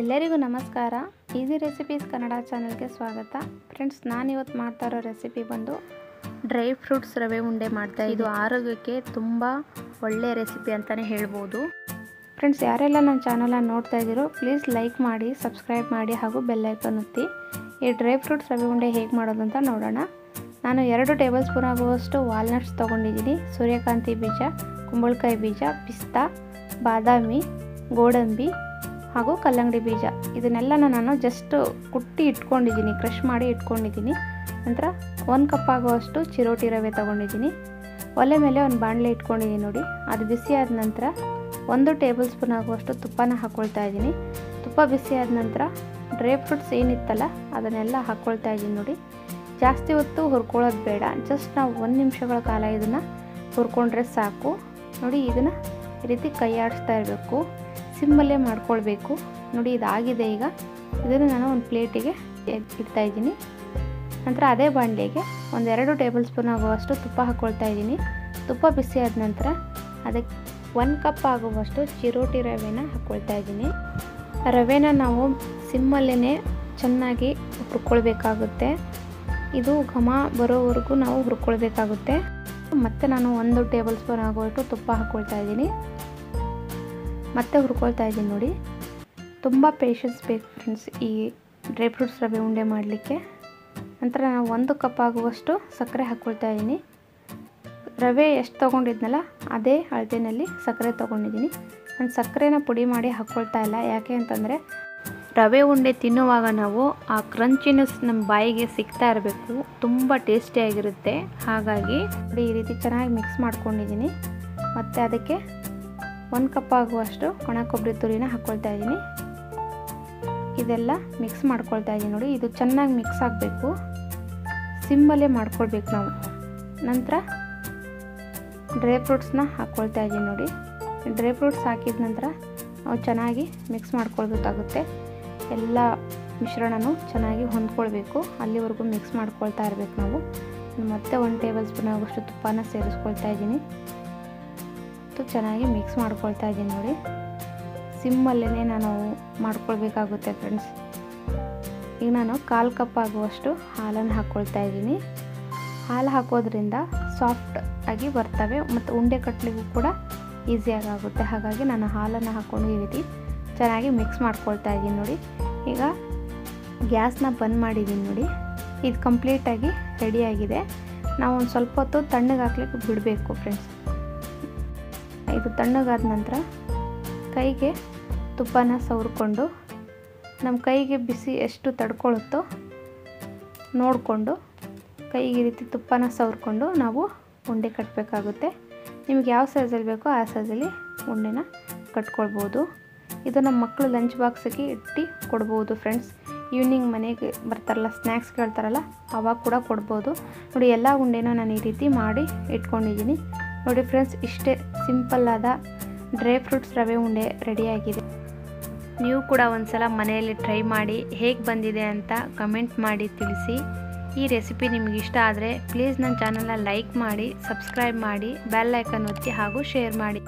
ಎಲ್ಲರಿಗೂ ನಮಸ್ಕಾರ. Easy recipes Kannada ಚಾನಲ್ಗೆ ಸ್ವಾಗತ. ಫ್ರೆಂಡ್ಸ್, ನಾನಿವತ್ತು ಮಾಡ್ತಾ ಇರೋ ರೆಸಿಪಿ ಬಂದು ಡ್ರೈ ಫ್ರೂಟ್ಸ್ ರವೆ ಉಂಡೆ ಮಾಡ್ತಾ. ಇದು ಆರೋಗ್ಯಕ್ಕೆ ತುಂಬ ಒಳ್ಳೆಯ ರೆಸಿಪಿ ಅಂತಲೇ ಹೇಳ್ಬೋದು. ಫ್ರೆಂಡ್ಸ್, ಯಾರೆಲ್ಲ ನನ್ನ ಚಾನಲನ್ನು ನೋಡ್ತಾ ಇದ್ದೀರೋ ಪ್ಲೀಸ್ ಲೈಕ್ ಮಾಡಿ, ಸಬ್ಸ್ಕ್ರೈಬ್ ಮಾಡಿ ಹಾಗೂ ಬೆಲ್ ಐಕಾನ್ ಒತ್ತಿ. ಈ ಡ್ರೈ ಫ್ರೂಟ್ಸ್ ರವೆ ಉಂಡೆ ಹೇಗೆ ಮಾಡೋದು ಅಂತ ನೋಡೋಣ. ನಾನು 2 ಟೇಬಲ್ ಸ್ಪೂನ್ ಆಗುವಷ್ಟು ವಾಲ್ನಟ್ಸ್ ತೊಗೊಂಡಿದ್ದೀನಿ. ಸೂರ್ಯಕಾಂತಿ ಬೀಜ, ಕುಂಬಳಕಾಯಿ ಬೀಜ, ಪಿಸ್ತಾ, ಬಾದಾಮಿ, ಗೋಡಂಬಿ ಹಾಗೂ ಕಲ್ಲಂಗಡಿ ಬೀಜ. ಇದನ್ನೆಲ್ಲ ನಾನು ಜಸ್ಟ್ ಕುಟ್ಟಿ ಇಟ್ಕೊಂಡಿದ್ದೀನಿ, ಕ್ರಷ್ ಮಾಡಿ ಇಟ್ಕೊಂಡಿದ್ದೀನಿ. ನಂತರ 1 ಕಪ್ ಆಗುವಷ್ಟು ಚಿರೋಟಿ ರವೆ ತೊಗೊಂಡಿದ್ದೀನಿ. ಒಲೆ ಮೇಲೆ ಒಂದು ಬಾಣಲೆ ಇಟ್ಕೊಂಡಿದ್ದೀನಿ ನೋಡಿ. ಅದು ಬಿಸಿ ಆದ ನಂತರ 1 ಟೇಬಲ್ ಸ್ಪೂನ್ ಆಗುವಷ್ಟು ತುಪ್ಪನ ಹಾಕ್ಕೊಳ್ತಾ ಇದ್ದೀನಿ. ತುಪ್ಪ ಬಿಸಿ ಆದ ನಂತರ ಡ್ರೈ ಫ್ರೂಟ್ಸ್ ಏನಿತ್ತಲ್ಲ ಅದನ್ನೆಲ್ಲ ಹಾಕ್ಕೊಳ್ತಾ ಇದ್ದೀನಿ ನೋಡಿ. ಜಾಸ್ತಿ ಹೊತ್ತು ಹುರ್ಕೊಳ್ಳೋದು ಬೇಡ, ಜಸ್ಟ್ ನಾವು 1 ನಿಮಿಷಗಳ ಕಾಲ ಇದನ್ನು ಹುರ್ಕೊಂಡ್ರೆ ಸಾಕು ನೋಡಿ. ಇದನ್ನು ಈ ರೀತಿ ಕೈ ಆಡಿಸ್ತಾ ಇರಬೇಕು, ಸಿಮ್ಮಲ್ಲೇ ಮಾಡ್ಕೊಳ್ಬೇಕು ನೋಡಿ. ಇದಾಗಿದೆ. ಈಗ ಇದನ್ನು ನಾನು ಒಂದು ಪ್ಲೇಟಿಗೆ ಇಡ್ತಾ ಇದ್ದೀನಿ. ನಂತರ ಅದೇ ಬಾಣಲೆಗೆ 1-2 ಟೇಬಲ್ ಸ್ಪೂನ್ ಆಗುವಷ್ಟು ತುಪ್ಪ ಹಾಕ್ಕೊಳ್ತಾ ಇದ್ದೀನಿ. ತುಪ್ಪ ಬಿಸಿ ಆದ ನಂತರ ಅದಕ್ಕೆ 1 ಕಪ್ ಆಗುವಷ್ಟು ಚಿರೋಟಿ ರವೆನ ಹಾಕ್ಕೊಳ್ತಾ ಇದ್ದೀನಿ. ರವೆನ ನಾವು ಸಿಮ್ಮಲ್ಲೇ ಚೆನ್ನಾಗಿ ಹುರ್ಕೊಳ್ಬೇಕಾಗುತ್ತೆ. ಇದು ಘಮ ಬರೋವರೆಗೂ ನಾವು ಹುರ್ಕೊಳ್ಬೇಕಾಗುತ್ತೆ. ಮತ್ತು ನಾನು 1 ಟೇಬಲ್ ಸ್ಪೂನ್ ಆಗುವಷ್ಟು ತುಪ್ಪ ಹಾಕ್ಕೊಳ್ತಾ ಇದ್ದೀನಿ. ಮತ್ತೆ ಹುರ್ಕೊಳ್ತಾ ಇದ್ದೀನಿ ನೋಡಿ. ತುಂಬ ಪೇಷನ್ಸ್ ಬೇಕು ಫ್ರೆಂಡ್ಸ್ ಈ ಡ್ರೈ ಫ್ರೂಟ್ಸ್ ರವೆ ಉಂಡೆ ಮಾಡಲಿಕ್ಕೆ. ನಂತರ ನಾನು 1 ಕಪ್ ಆಗುವಷ್ಟು ಸಕ್ಕರೆ ಹಾಕ್ಕೊಳ್ತಾ ಇದ್ದೀನಿ. ರವೆ ಎಷ್ಟು ತೊಗೊಂಡಿದ್ನಲ್ಲ ಅದೇ ಅಳತೆಯಲ್ಲಿ ಸಕ್ಕರೆ ತೊಗೊಂಡಿದ್ದೀನಿ. ನಾನು ಸಕ್ಕರೆನ ಪುಡಿ ಮಾಡಿ ಹಾಕ್ಕೊಳ್ತಾ ಇಲ್ಲ. ಯಾಕೆ ಅಂತಂದರೆ ರವೆ ಉಂಡೆ ತಿನ್ನುವಾಗ ನಾವು ಆ ಕ್ರಂಚಿನೆಸ್ ನಮ್ಮ ಬಾಯಿಗೆ ಸಿಗ್ತಾ ಇರಬೇಕು, ತುಂಬ ಟೇಸ್ಟಿಯಾಗಿರುತ್ತೆ. ಹಾಗಾಗಿ ಈ ರೀತಿ ಚೆನ್ನಾಗಿ ಮಿಕ್ಸ್ ಮಾಡ್ಕೊಂಡಿದ್ದೀನಿ. ಮತ್ತು ಅದಕ್ಕೆ 1 ಕಪ್ ಆಗುವಷ್ಟು ಒಣ ಕೊಬ್ಬರಿ ತುರಿನ ಹಾಕ್ಕೊಳ್ತಾ ಇದ್ದೀನಿ. ಇದೆಲ್ಲ ಮಿಕ್ಸ್ ಮಾಡ್ಕೊಳ್ತಾ ಇದ್ದೀನಿ ನೋಡಿ. ಇದು ಚೆನ್ನಾಗಿ ಮಿಕ್ಸ್ ಆಗಬೇಕು, ಸಿಮ್ಮಲ್ಲೇ ಮಾಡ್ಕೊಳ್ಬೇಕು ನಾವು. ನಂತರ ಡ್ರೈ ಫ್ರೂಟ್ಸ್ನ ಹಾಕ್ಕೊಳ್ತಾ ಇದ್ದೀನಿ ನೋಡಿ. ಡ್ರೈ ಫ್ರೂಟ್ಸ್ ಹಾಕಿದ ನಂತರ ನಾವು ಚೆನ್ನಾಗಿ ಮಿಕ್ಸ್ ಮಾಡ್ಕೊಳ್ಬೇಕಾಗುತ್ತೆ. ಎಲ್ಲ ಮಿಶ್ರಣನೂ ಚೆನ್ನಾಗಿ ಹೊಂದ್ಕೊಳ್ಬೇಕು, ಅಲ್ಲಿವರೆಗೂ ಮಿಕ್ಸ್ ಮಾಡ್ಕೊಳ್ತಾ ಇರಬೇಕು ನಾವು. ಮತ್ತೆ 1 ಟೇಬಲ್ ಸ್ಪೂನ್ ಆಗುವಷ್ಟು ತುಪ್ಪನ ಸೇರಿಸ್ಕೊಳ್ತಾ ಇದ್ದೀನಿ. ಚೆನ್ನಾಗಿ ಮಿಕ್ಸ್ ಮಾಡ್ಕೊಳ್ತಾ ಇದ್ದೀನಿ ನೋಡಿ. ಸಿಮ್ಮಲ್ಲೇ ನಾನು ಮಾಡ್ಕೊಳ್ಬೇಕಾಗುತ್ತೆ ಫ್ರೆಂಡ್ಸ್. ಈಗ ನಾನು 1/4 ಕಪ್ ಆಗುವಷ್ಟು ಹಾಲನ್ನು ಹಾಕ್ಕೊಳ್ತಾ ಇದ್ದೀನಿ. ಹಾಲು ಹಾಕೋದ್ರಿಂದ ಸಾಫ್ಟ್ ಆಗಿ ಬರ್ತವೆ ಮತ್ತು ಉಂಡೆ ಕಟ್ಟಲಿಗೂ ಕೂಡ ಈಸಿಯಾಗಿ ಆಗುತ್ತೆ. ಹಾಗಾಗಿ ನಾನು ಹಾಲನ್ನು ಹಾಕ್ಕೊಂಡು ಈ ರೀತಿ ಚೆನ್ನಾಗಿ ಮಿಕ್ಸ್ ಮಾಡ್ಕೊಳ್ತಾ ಇದ್ದೀನಿ ನೋಡಿ. ಈಗ ಗ್ಯಾಸ್ನ ಬಂದ್ ಮಾಡಿದ್ದೀನಿ ನೋಡಿ. ಇದು ಕಂಪ್ಲೀಟಾಗಿ ರೆಡಿಯಾಗಿದೆ. ನಾವು ಒಂದು ಸ್ವಲ್ಪ ಹೊತ್ತು ತಣ್ಣಗೆ ಹಾಕ್ಲಿಕ್ಕೆ ಬಿಡಬೇಕು ಫ್ರೆಂಡ್ಸ್. ಇದು ತಣ್ಣಗಾದ ನಂತರ ಕೈಗೆ ತುಪ್ಪನ ಸವರ್ಕೊಂಡು ನಮ್ಮ ಕೈಗೆ ಬಿಸಿ ಎಷ್ಟು ತಡ್ಕೊಳ್ಳುತ್ತೋ ನೋಡಿಕೊಂಡು ಕೈಗೆ ಈ ರೀತಿ ತುಪ್ಪನ ಸವರ್ಕೊಂಡು ನಾವು ಉಂಡೆ ಕಟ್ಟಬೇಕಾಗುತ್ತೆ. ನಿಮಗೆ ಯಾವ ಸೈಜಲ್ಲಿ ಬೇಕೋ ಆ ಸೈಜಲ್ಲಿ ಉಂಡೆನ ಕಟ್ಕೊಳ್ಬೋದು. ಇದು ನಮ್ಮ ಮಕ್ಕಳು ಲಂಚ್ ಬಾಕ್ಸಿಗೆ ಇಟ್ಟು ಕೊಡ್ಬೋದು ಫ್ರೆಂಡ್ಸ್. ಈವ್ನಿಂಗ್ ಮನೆಗೆ ಬರ್ತಾರಲ್ಲ, ಸ್ನ್ಯಾಕ್ಸ್ ಕೇಳ್ತಾರಲ್ಲ, ಅವಾಗ ಕೂಡ ಕೊಡ್ಬೋದು ನೋಡಿ. ಎಲ್ಲ ಉಂಡೆನ ನಾನು ಈ ರೀತಿ ಮಾಡಿ ಇಟ್ಕೊಂಡಿದ್ದೀನಿ ನೋಡಿ ಫ್ರೆಂಡ್ಸ್. ಇಷ್ಟೇ ಸಿಂಪಲ್ಲಾದ ಡ್ರೈ ಫ್ರೂಟ್ಸ್ ರವೆ ಉಂಡೆ ರೆಡಿಯಾಗಿದೆ. ನೀವು ಕೂಡ ಒಂದ್ಸಲ ಮನೆಯಲ್ಲಿ ಟ್ರೈ ಮಾಡಿ ಹೇಗೆ ಬಂದಿದೆ ಅಂತ ಕಮೆಂಟ್ ಮಾಡಿ ತಿಳಿಸಿ. ಈ ರೆಸಿಪಿ ನಿಮಗೆ ಇಷ್ಟ ಆದರೆ ಪ್ಲೀಸ್ ನನ್ನ ಚಾನಲ್ನ ಲೈಕ್ ಮಾಡಿ, ಸಬ್ಸ್ಕ್ರೈಬ್ ಮಾಡಿ, ಬೆಲ್ ಐಕಾನ್ ಒತ್ತಿ ಹಾಗೂ ಶೇರ್ ಮಾಡಿ.